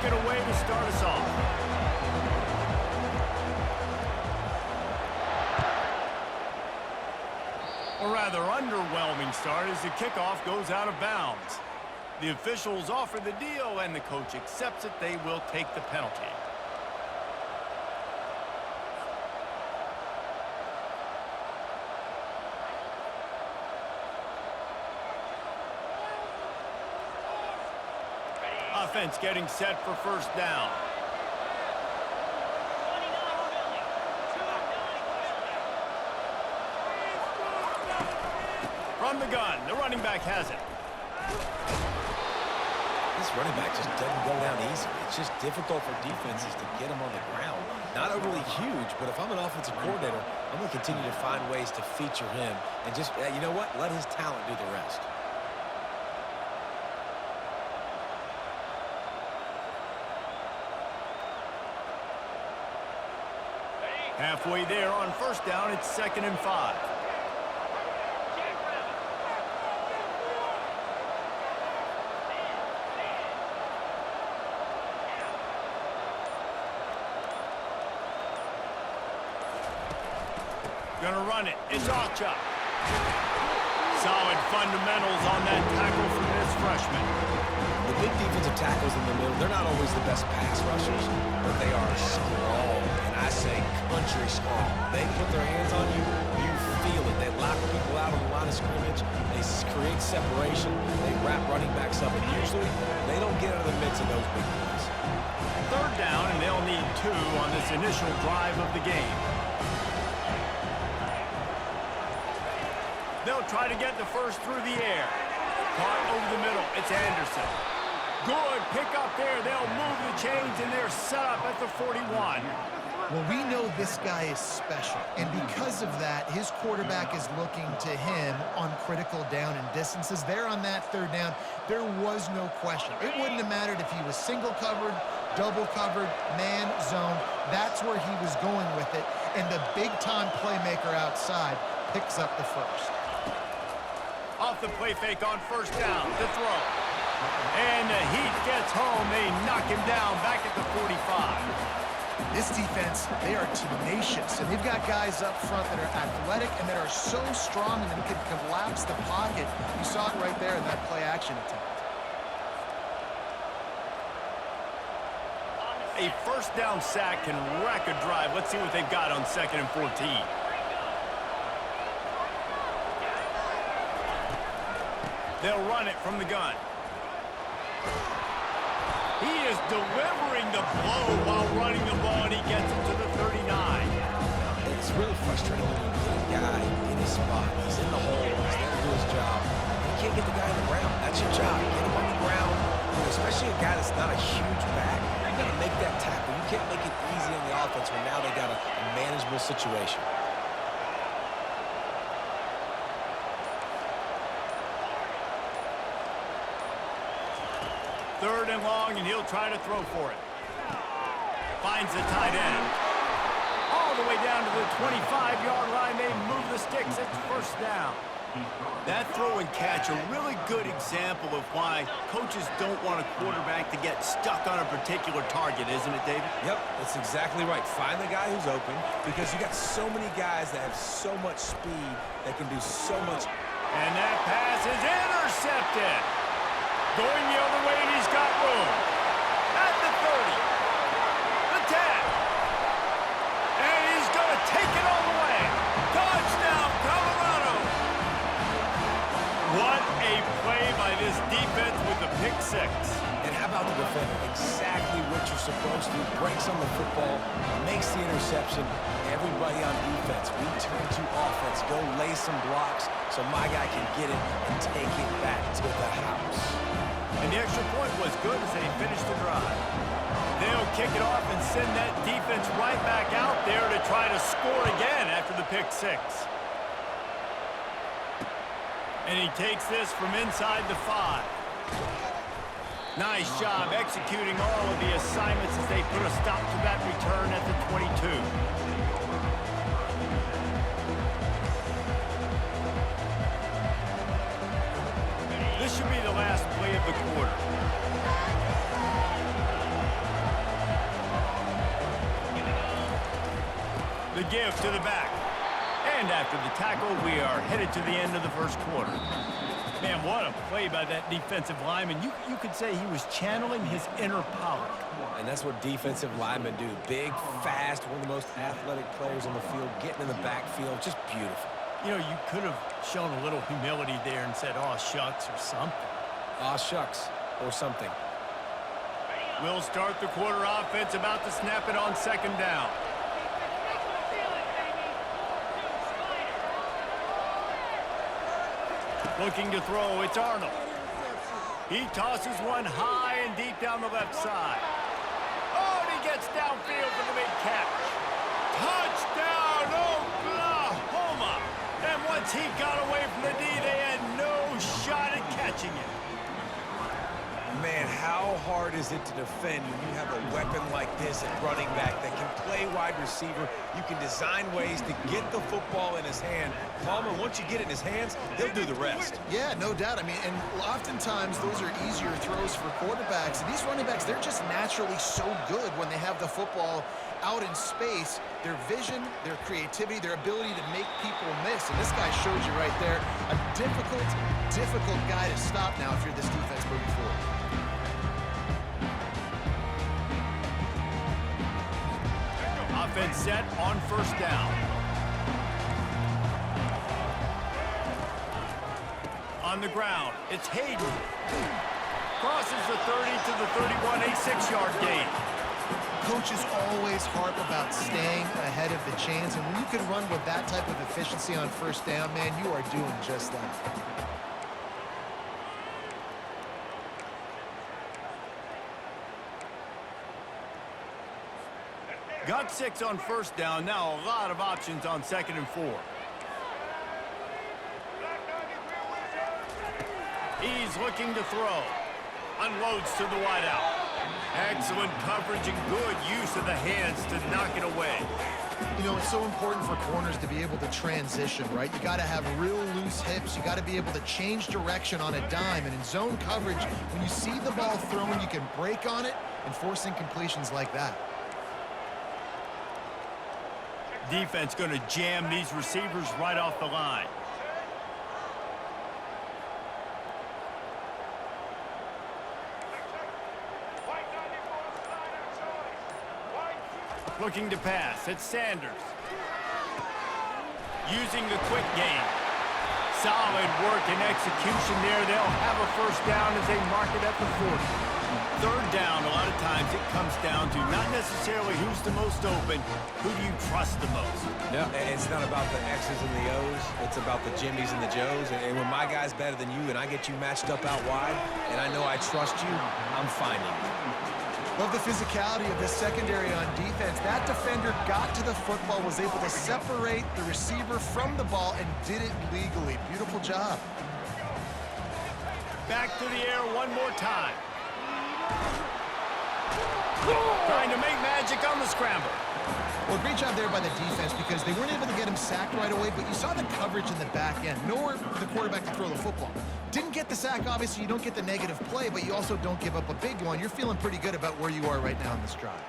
kick it away to start us off. A rather underwhelming start as the kickoff goes out of bounds. The officials offer the deal, and the coach accepts it. They will take the penalty. Offense getting set for first down. From the gun, the running back has it. This running back just doesn't go down easy. It's just difficult for defenses to get him on the ground. Not overly huge, but if I'm an offensive coordinator, I'm going to continue to find ways to feature him and just, you know what, let his talent do the rest. Halfway there on first down, it's 2nd and 5. Gonna run it. It's Ocha. Solid fundamentals on that tackle from this freshman. The big defensive tackles in the middle, they're not always the best pass rushers, but they are strong, and I say country strong. They put their hands on you, you feel it. They lock people out on the line of scrimmage. They create separation. They wrap running backs up, and usually they don't get out of the midst of those big boys. 3rd down, and they'll need 2 on this initial drive of the game. They'll try to get the first through the air. Caught over the middle. It's Anderson. Good pick up there. They'll move the chains, and they're set up at the 41. Well, we know this guy is special, and because of that, his quarterback is looking to him on critical down and distances. There on that 3rd down, there was no question. It wouldn't have mattered if he was single covered, double covered, man, zone. That's where he was going with it, and the big-time playmaker outside picks up the first. Off the play fake on first down to throw. And the Heat gets home. They knock him down back at the 45. This defense, they are tenacious, and they've got guys up front that are athletic and that are so strong and that can collapse the pocket. You saw it right there in that play-action attempt. A first down sack can wreck a drive. Let's see what they've got on 2nd and 14. They'll run it from the gun. He is delivering the blow while running the ball, and he gets it to the 39. It's really frustrating when you get a guy in his spot. He's in the hole. He's there to do his job. You can't get the guy on the ground. That's your job. Get him on the ground. Especially a guy that's not a huge back. You got to make that tackle. You can't make it easy on the offense when now they got a manageable situation. 3rd and long, and he'll try to throw for it. Finds the tight end. All the way down to the 25-yard line. They move the sticks. It's first down. That throw and catch, a really good example of why coaches don't want a quarterback to get stuck on a particular target, isn't it, David? Yep, that's exactly right. Find the guy who's open, because you got so many guys that have so much speed that can do so much. And that pass is intercepted. Going the other way, and he's got room. At the 30. The 10. And he's going to take it all the way. Touchdown, Colorado. What a play by this defense with the pick 6. And how about the defender? Exactly what you're supposed to do. Breaks on the football, makes the interception. Everybody on defense, we turn to offense. Go lay some blocks so my guy can get it and take it back to the house. And the extra point was good as they finished the drive. They'll kick it off and send that defense right back out there to try to score again after the pick 6. And he takes this from inside the 5. Nice job executing all of the assignments as they put a stop to that return at the 22. This should be the last play of the quarter. The give to the back. And after the tackle, we are headed to the end of the first quarter. Man, what a play by that defensive lineman. You could say he was channeling his inner Pollock. And that's what defensive linemen do. Big, fast, one of the most athletic players on the field, getting in the backfield, just beautiful. You know, you could have shown a little humility there and said, "Aw, shucks," or something. Aw, shucks, or something. We'll start the quarter offense, about to snap it on second down. Looking to throw, it's Arnold. He tosses one high and deep down the left side. Oh, and he gets downfield for the big catch. Touchdown, Oklahoma! And once he got away from the D, they had no shot at catching it. Man, how hard is it to defend when you have a weapon like this at running back that can play wide receiver? You can design ways to get the football in his hand. Palmer, once you get it in his hands, he'll do the rest. Yeah, no doubt. I mean, and oftentimes those are easier throws for quarterbacks. And these running backs, they're just naturally so good when they have the football out in space. Their vision, their creativity, their ability to make people miss. And this guy shows you right there, a difficult guy to stop now if you're this defense moving forward. Offense set on first down. On the ground, it's Hayden. Crosses the 30 to the 31, a 6-yard gain. Coaches always harp about staying ahead of the chains, and when you can run with that type of efficiency on first down, man, you are doing just that. Got 6 on first down. Now a lot of options on second and 4. He's looking to throw. Unloads to the wideout. Excellent coverage and good use of the hands to knock it away. You know, it's so important for corners to be able to transition, right? You got to have real loose hips. You got to be able to change direction on a dime. And in zone coverage, when you see the ball thrown, you can break on it and force incompletions like that. Defense going to jam these receivers right off the line. Looking to pass, it's Sanders. Using the quick game. Solid work and execution there. They'll have a first down as they mark it at the 40. Third down, a lot of times it comes down to not necessarily who's the most open, who do you trust the most? Yeah, it's not about the X's and the O's. It's about the Jimmies and the Joes. And when my guy's better than you and I get you matched up out wide, and I know I trust you, I'm finding you. Love the physicality of this secondary on defense. That defender got to the football, was able to separate the receiver from the ball, and did it legally. Beautiful job. Back to the air one more time. Trying to make magic on the scramble. Well, great job there by the defense because they weren't able to get him sacked right away, but you saw the coverage in the back end. Nowhere for the quarterback to throw the football. Didn't get the sack, obviously. You don't get the negative play, but you also don't give up a big one. You're feeling pretty good about where you are right now in this drive.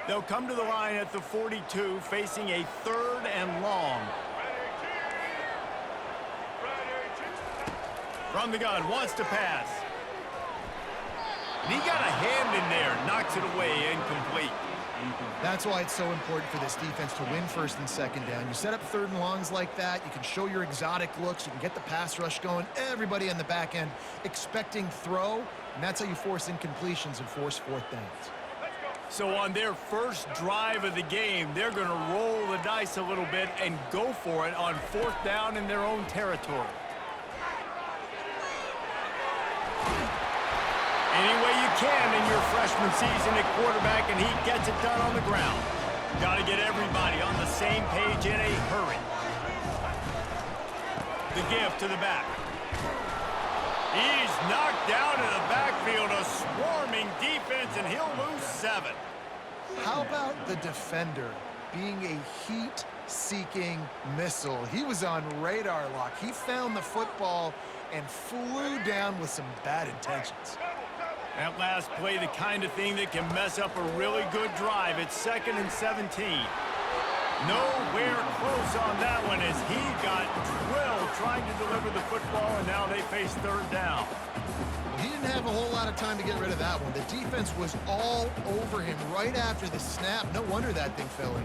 They'll come to the line at the 42, facing a 3rd and long. From the gun, wants to pass. And he got a hand in there, knocks it away, incomplete. That's why it's so important for this defense to win first and second down. You set up 3rd and longs like that, you can show your exotic looks, you can get the pass rush going, everybody on the back end expecting throw, and that's how you force incompletions and force 4th downs. So on their first drive of the game, they're going to roll the dice a little bit and go for it on 4th down in their own territory. Any way you can in your freshman season at quarterback, and he gets it done on the ground. Got to get everybody on the same page in a hurry. The give to the back. He's knocked down in the backfield, a swarming defense, and he'll lose 7. How about the defender being a heat-seeking missile? He was on radar lock. He found the football and flew down with some bad intentions. That last play, the kind of thing that can mess up a really good drive. It's 2nd and 17. Nowhere close on that one as he got drilled trying to deliver the football, and now they face 3rd down. He didn't have a whole lot of time to get rid of that one. The defense was all over him right after the snap. No wonder that thing fell in.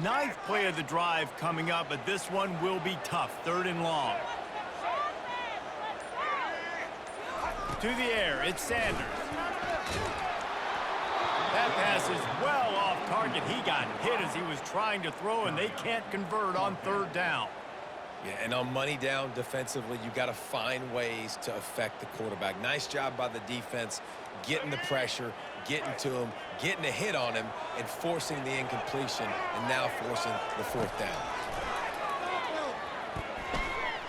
Ninth play of the drive coming up, but this one will be tough. 3rd and long. To the air, it's Sanders. That pass is well off target. He got hit as he was trying to throw, and they can't convert on 3rd down. Yeah, and on money down defensively, you got to find ways to affect the quarterback. Nice job by the defense, getting the pressure, getting to him, getting a hit on him, and forcing the incompletion, and now forcing the 4th down.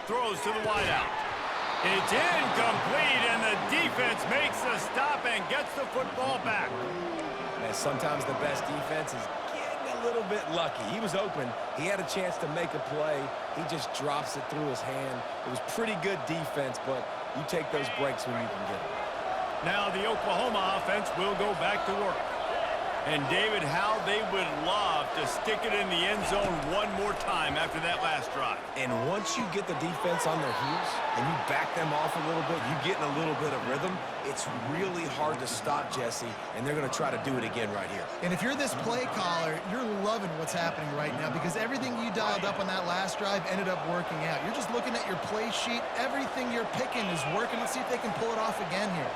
Throws to the wideout. It's incomplete, and the defense makes the stop and gets the football back. Man, sometimes the best defense is getting a little bit lucky. He was open. He had a chance to make a play. He just drops it through his hand. It was pretty good defense, but you take those breaks when you can get them. Now the Oklahoma offense will go back to work. And David, how they would love to stick it in the end zone one more time after that last drive. And once you get the defense on their heels and you back them off a little bit, you get in a little bit of rhythm, it's really hard to stop, Jesse, and they're going to try to do it again right here. And if you're this play caller, you're loving what's happening right now because everything you dialed up on that last drive ended up working out. You're just looking at your play sheet. Everything you're picking is working. Let's see if they can pull it off again here.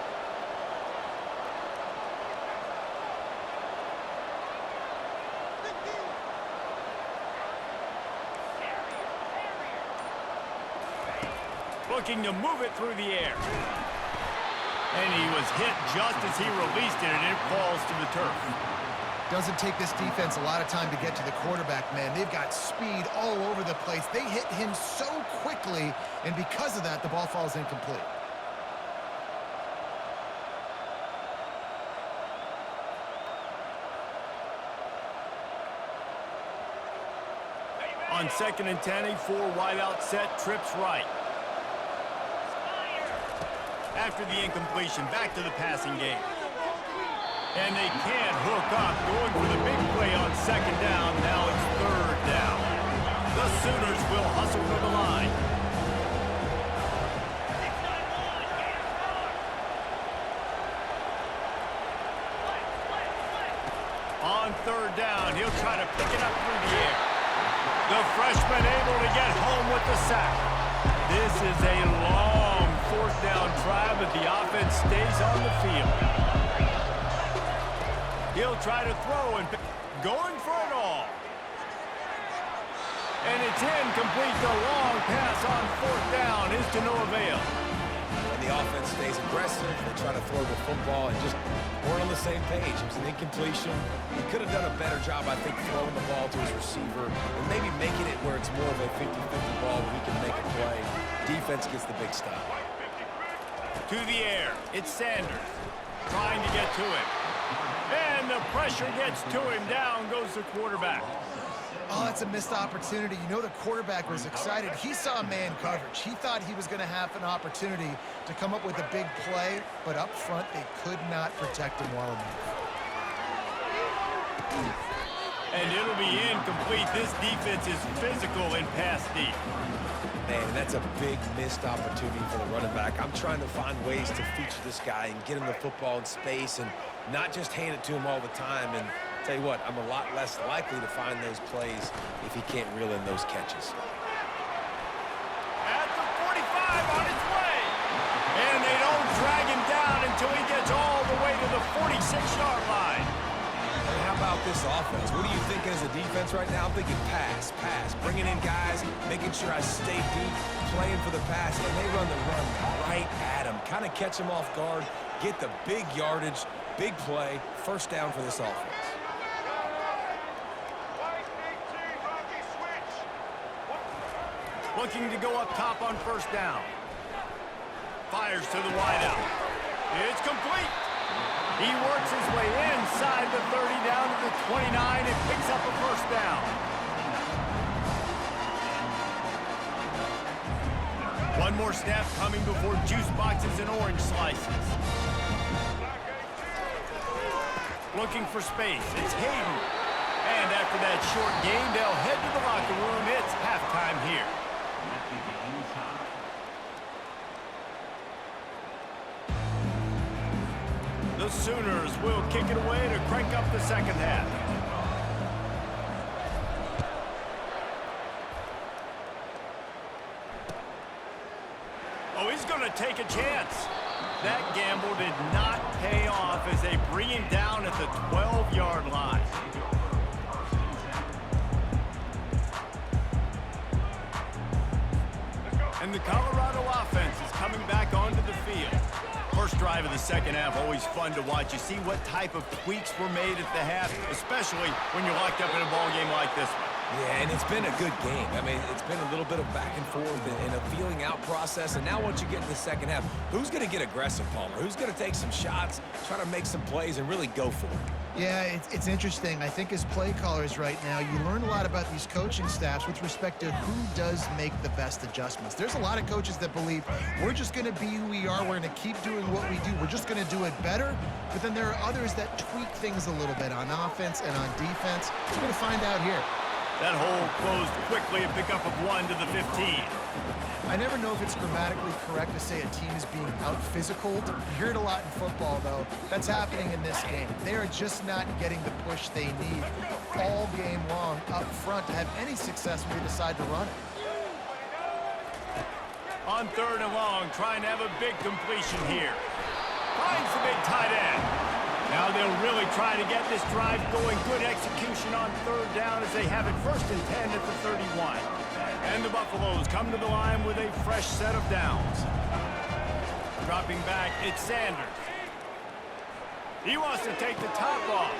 Looking to move it through the air. And he was hit just as he released it, and it falls to the turf. Doesn't take this defense a lot of time to get to the quarterback, man. They've got speed all over the place. They hit him so quickly, and because of that, the ball falls incomplete. On 2nd and 10, a 4-wideout set, trips right. After the incompletion, back to the passing game. And they can't hook up, going for the big play on 2nd down. Now it's 3rd down. The Sooners will hustle for the line. On 3rd down, he'll try to pick it up through the air. The freshman able to get home with the sack. This is a long 4th down try, but the offense stays on the field. He'll try to throw and going for it all. And it's incomplete. The long pass on 4th down is to no avail. And the offense stays aggressive. They try to throw the football and just weren't on the same page. It was an incompletion. He could have done a better job, I think, throwing the ball to his receiver and maybe making it where it's more of a 50-50 ball where he can make a play. Defense gets the big stop. To the air, it's Sanders trying to get to him. And the pressure gets to him. Down goes the quarterback. Oh, that's a missed opportunity. You know the quarterback was excited. He saw man coverage. He thought he was going to have an opportunity to come up with a big play, but up front they could not protect him well enough. And it'll be incomplete. This defense is physical and pass deep. Man, that's a big missed opportunity for the running back. I'm trying to find ways to feature this guy and get him the football in space and not just hand it to him all the time. And tell you what, I'm a lot less likely to find those plays if he can't reel in those catches. At the 45 on its way. And they don't drag him down until he gets all the way to the 46-yard line. And how about this offense? What are you thinking as a defense right now? I'm thinking pass, bringing in guys, making sure I stay deep, playing for the pass, and they run the run right at him. Kind of catch him off guard, get the big yardage, big play, 1st down for this offense. Looking to go up top on 1st down. Fires to the wideout. It's complete. He works his way inside the 30 down to the 29 and picks up a first down. One more snap coming before juice boxes and orange slices. Looking for space. It's Hayden. And after that short game, they'll head to the locker room. It's halftime here. The Sooners will kick it away to crank up the second half. Oh, he's going to take a chance. That gamble did not pay off as they bring him down at the 12-yard line. And the Colorado offense is coming back onto the field. First drive of the second half, always fun to watch. You see what type of tweaks were made at the half, especially when you're locked up in a ball game like this one. Yeah, and it's been a good game. I mean, it's been a little bit of back and forth and a feeling out process. And now once you get in the second half, who's going to get aggressive, Palmer? Who's going to take some shots, try to make some plays, and really go for it? Yeah, it's interesting. I think as play callers right now, you learn a lot about these coaching staffs with respect to who does make the best adjustments. There's a lot of coaches that believe we're just going to be who we are. We're going to keep doing what we do. We're just going to do it better. But then there are others that tweak things a little bit on offense and on defense. We're going to find out here. That hole closed quickly, a pickup of 1 to the 15. I never know if it's grammatically correct to say a team is being out-physicaled. You hear it a lot in football, though. That's happening in this game. They are just not getting the push they need all game long up front to have any success when they decide to run it. On 3rd and long, trying to have a big completion here. Finds the big tight end. Now they'll really try to get this drive going. Good execution on 3rd down as they have it 1st and 10 at the 31. And the Buffaloes come to the line with a fresh set of downs. Dropping back, it's Sanders. He wants to take the top off.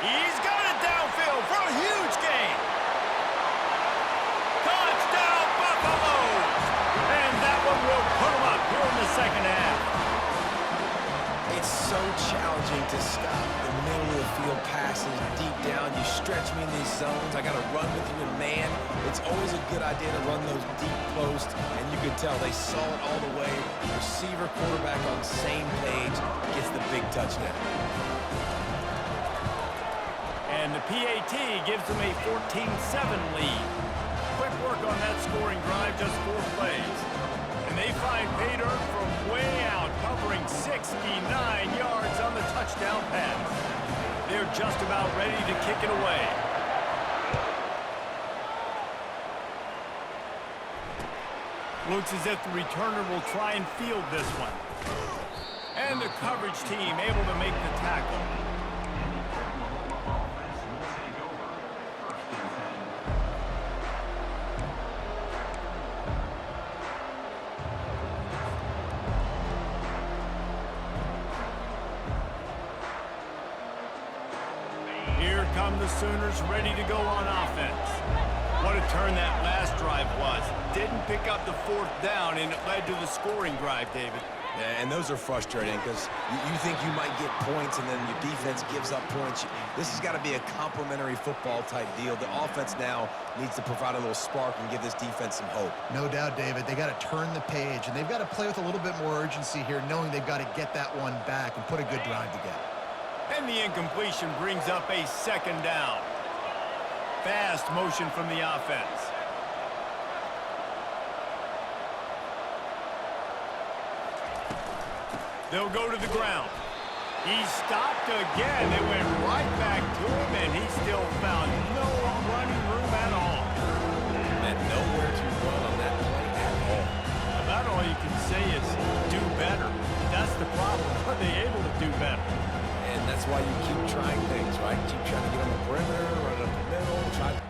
He's got it downfield for a huge gain. Touchdown, Buffaloes! And that one will put them up here in the second half. It's so challenging to stop the middle of the field passes deep down. You stretch me in these zones. I got to run with you in man. It's always a good idea to run those deep posts, and you can tell they saw it all the way. Receiver, quarterback on the same page, gets the big touchdown. And the PAT gives them a 14-7 lead. Quick work on that scoring drive, just 4 plays. And they find pay dirt from way out, covering 69 yards on the touchdown pass. They're just about ready to kick it away. Looks as if the returner will try and field this one. And the coverage team able to make the tackle. Here come the Sooners ready to go on offense. What a turn that last drive was. Didn't pick up the 4th down, and it led to the scoring drive, David. Yeah, and those are frustrating because you think you might get points and then your defense gives up points. This has got to be a complementary football type deal. The offense now needs to provide a little spark and give this defense some hope. No doubt, David. They got to turn the page, and they've got to play with a little bit more urgency here, knowing they've got to get that one back and put a good drive together. And the incompletion brings up a 2nd down. Fast motion from the offense. They'll go to the ground. He stopped again. They went right back to him, and he still found no running room at all. And nowhere to run on that play at all. About all you can say is do better. That's the problem. Are they able to do better? And that's why you keep trying things, right? Keep trying to get on the perimeter, run up the middle, try.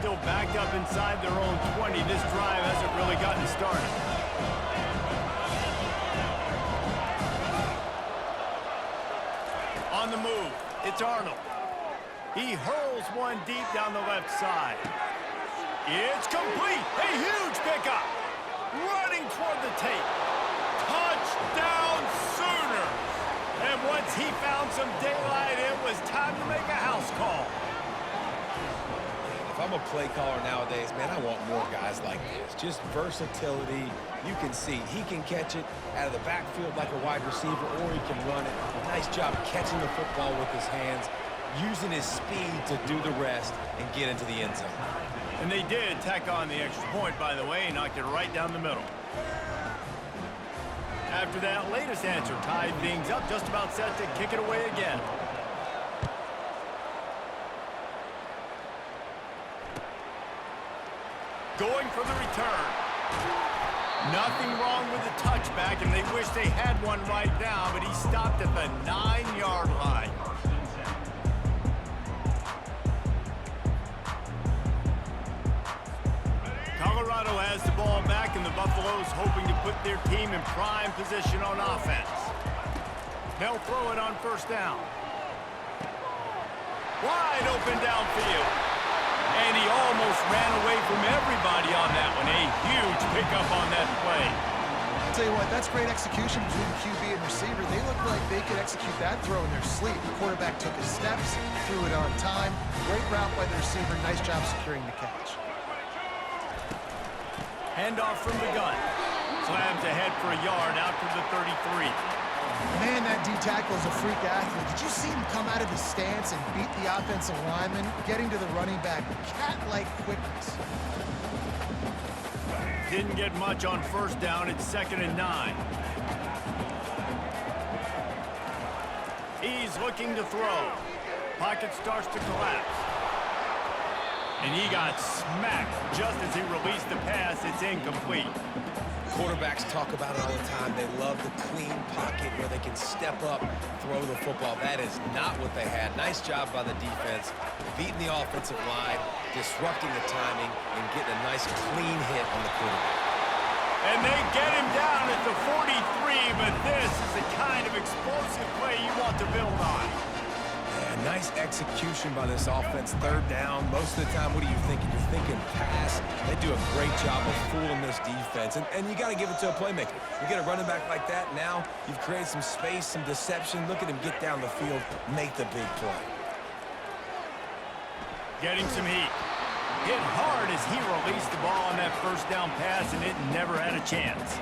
still backed up inside their own 20. This drive hasn't really gotten started. On the move, it's Arnold. He hurls one deep down the left side. It's complete. A huge pickup. Running toward the tape. Touchdown Sooner. And once he found some daylight, it was time to make a house call. If I'm a play caller nowadays, man, I want more guys like this. Just versatility. You can see he can catch it out of the backfield like a wide receiver, or he can run it. Nice job catching the football with his hands, using his speed to do the rest and get into the end zone. And they did tack on the extra point, by the way, and knocked it right down the middle. After that latest answer tied things up, just about set to kick it away again. Going for the return. Nothing wrong with the touchback, and they wish they had one right now, but he stopped at the 9-yard line. Colorado has the ball back, and the Buffaloes hoping to put their team in prime position on offense. They'll throw it on first down. Wide open downfield. And he almost ran away from everybody on that one. A huge pickup on that play. I'll tell you what, that's great execution between QB and receiver. They look like they could execute that throw in their sleep. The quarterback took his steps, threw it on time. Great route by the receiver. Nice job securing the catch. Handoff from the gun. Slams ahead for a yard out to the 33. Man, that D-tackle is a freak athlete. Did you see him come out of his stance and beat the offensive lineman, getting to the running back? Cat-like quickness. Didn't get much on first down. It's 2nd and 9. He's looking to throw. Pocket starts to collapse. And he got smacked just as he released the pass. It's incomplete. Quarterbacks talk about it all the time. They love the clean pocket where they can step up, throw the football. That is not what they had. Nice job by the defense, beating the offensive line, disrupting the timing, and getting a nice clean hit on the quarterback. And they get him down at the 43, but this is the kind of explosive play you want to build on. Yeah, nice execution by this offense. 3rd down. Most of the time, what are you thinking? You're thinking pass. They do a great job of fooling this defense. And you got to give it to a playmaker. You get a running back like that, now you've created some space, some deception. Look at him get down the field, make the big play. Getting some heat. Hit hard as he released the ball on that first down pass, and it never had a chance.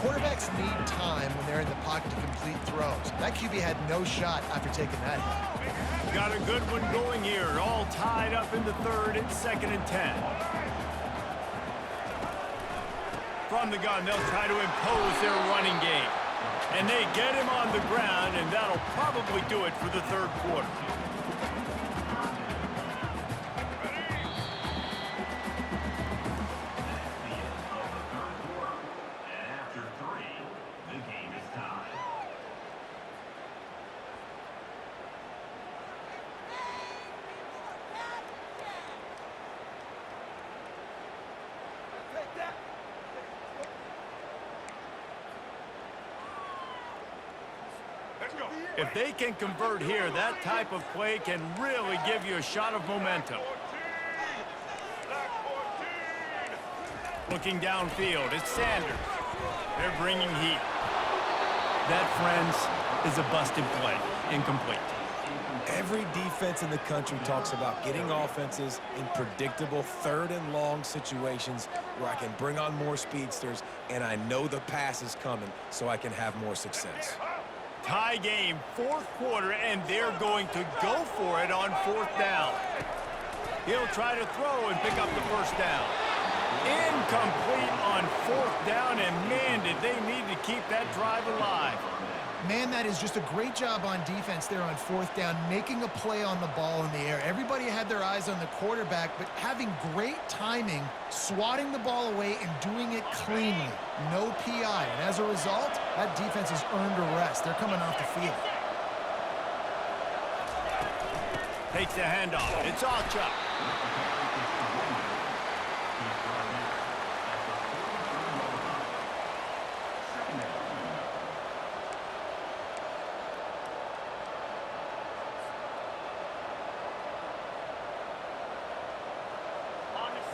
Quarterbacks need time when they're in the pocket to complete throws. That QB had no shot after taking that hit. Got a good one going here. All tied up in the 3rd. It's 2nd and 10. From the gun, they'll try to impose their running game. And they get him on the ground, and that'll probably do it for the 3rd quarter. If they can convert here, that type of play can really give you a shot of momentum. Looking downfield, it's Sanders. They're bringing heat. That, friends, is a busted play. Incomplete. Every defense in the country talks about getting offenses in predictable 3rd and long situations where I can bring on more speedsters and I know the pass is coming so I can have more success. Tie game, 4th quarter, and they're going to go for it on 4th down. He'll try to throw and pick up the first down. Incomplete on 4th down, and man, did they need to keep that drive alive. Man, that is just a great job on defense there on 4th down, making a play on the ball in the air. Everybody had their eyes on the quarterback, but having great timing, swatting the ball away and doing it cleanly. No PI. And as a result, that defense has earned a rest. They're coming off the field. Takes the handoff. It's Alchuk.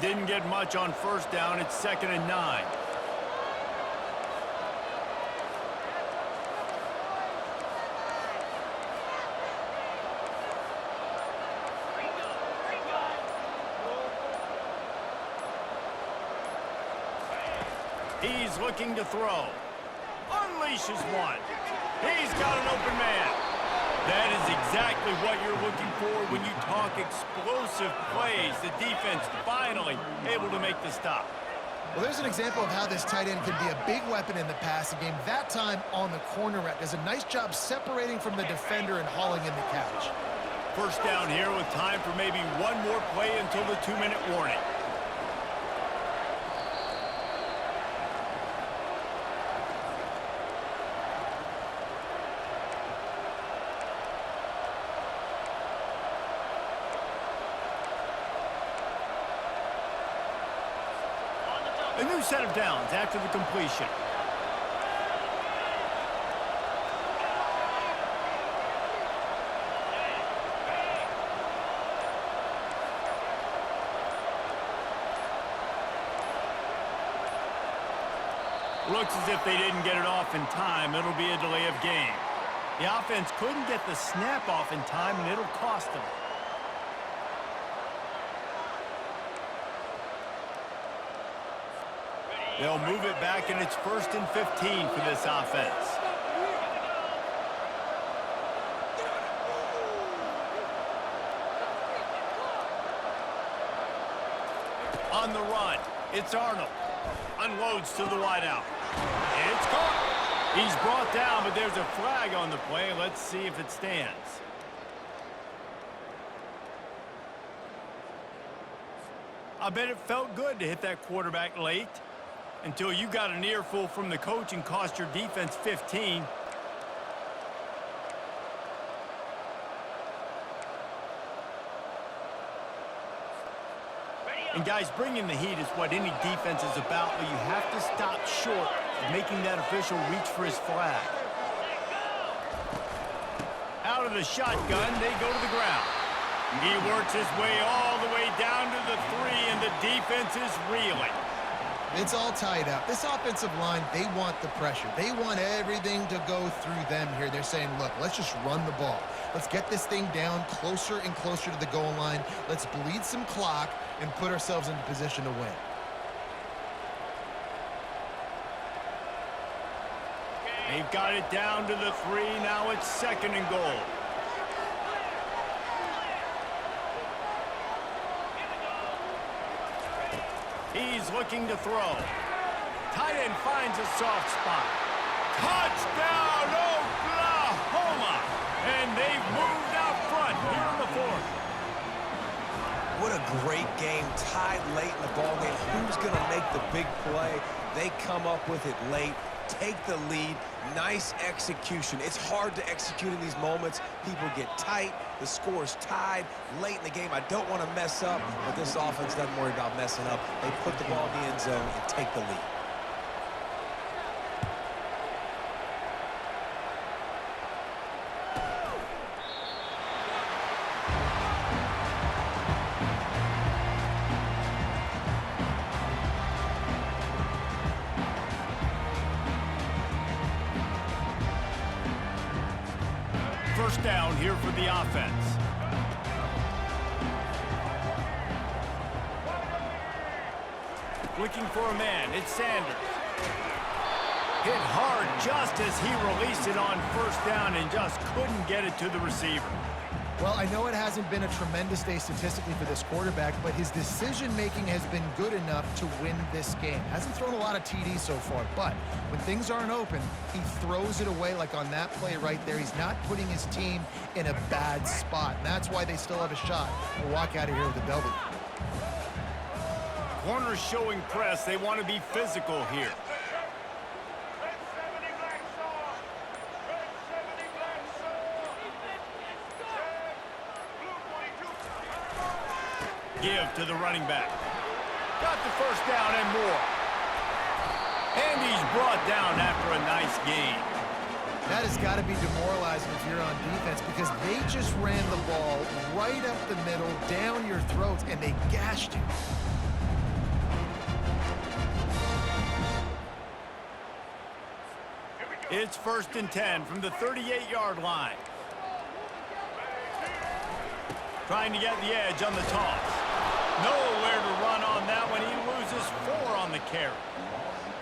didn't get much on first down. It's 2nd and 9. He's looking to throw. Unleashes one. He's got an open man. That is exactly what you're looking for when you talk explosive plays. The defense finally able to make the stop. Well, there's an example of how this tight end can be a big weapon in the passing game. That time on the corner route. Does a nice job separating from the defender and hauling in the catch. First down here with time for maybe one more play until the 2-minute warning. A new set of downs after the completion. Looks as if they didn't get it off in time. It'll be a delay of game. The offense couldn't get the snap off in time, and it'll cost them. They'll move it back, and it's 1st and 15 for this offense. On the run, it's Arnold. Unloads to the wideout. It's caught. He's brought down, but there's a flag on the play. Let's see if it stands. I bet it felt good to hit that quarterback late. Until you got an earful from the coach and cost your defense 15. And guys, bringing the heat is what any defense is about, but you have to stop short of making that official reach for his flag. Out of the shotgun, they go to the ground. He works his way all the way down to the 3, and the defense is reeling. It's all tied up. This offensive line, they want the pressure. They want everything to go through them here. They're saying, look, let's just run the ball. Let's get this thing down closer and closer to the goal line. Let's bleed some clock and put ourselves into position to win. They've got it down to the 3. Now it's 2nd and goal. He's looking to throw. Tight end finds a soft spot. Touchdown, Oklahoma! And they've moved out front here in the 4th. What a great game, tied late in the ball game. Who's going to make the big play? They come up with it late, take the lead. Nice execution. It's hard to execute in these moments. People get tight. The score's tied late in the game. I don't want to mess up, but this offense doesn't worry about messing up. They put the ball in the end zone and take the lead. First down here for the offense. Looking for a man. It's Sanders. Hit hard just as he released it on first down and just couldn't get it to the receiver. Well, I know it hasn't been a tremendous day statistically for this quarterback, but his decision-making has been good enough to win this game. Hasn't thrown a lot of TDs so far, but when things aren't open, he throws it away like on that play right there. He's not putting his team in a bad spot, and that's why they still have a shot to walk out of here with a W. Corners showing press. They want to be physical here. Give to the running back. Got the first down and more. And he's brought down after a nice gain. That has got to be demoralizing if you're on defense because they just ran the ball right up the middle, down your throats, and they gashed you. It's 1st and 10 from the 38-yard line. Trying to get the edge on the toss. Nowhere to run on that one. He loses 4 on the carry.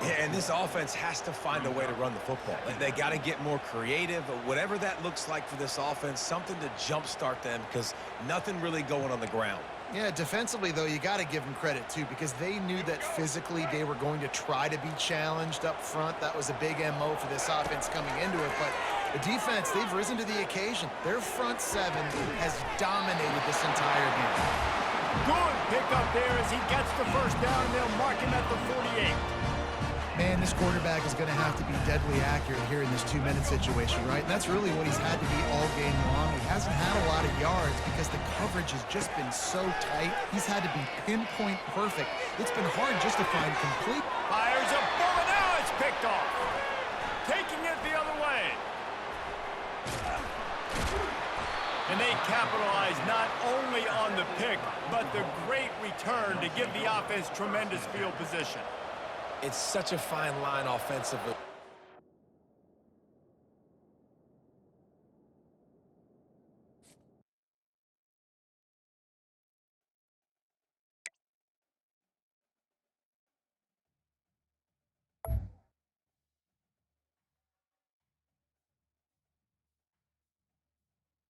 Yeah, and this offense has to find a way to run the football. They got to get more creative. Whatever that looks like for this offense, something to jumpstart them because nothing really going on the ground. Yeah, defensively, though, you got to give them credit, too, because they knew that physically they were going to try to be challenged up front. That was a big MO for this offense coming into it. But the defense, they've risen to the occasion. Their front seven has dominated this entire game. Good pickup there as he gets the 1st down, and they'll mark him at the 48. Man, this quarterback is going to have to be deadly accurate here in this 2-minute situation, right? And that's really what he's had to be all game long. He hasn't had a lot of yards because the coverage has just been so tight. He's had to be pinpoint perfect. It's been hard just to find complete. Fires a bullet. Now it's picked off. Taking it the other way. And they capitalize not only on the pick, but the great return to give the offense tremendous field position. It's such a fine line offensively.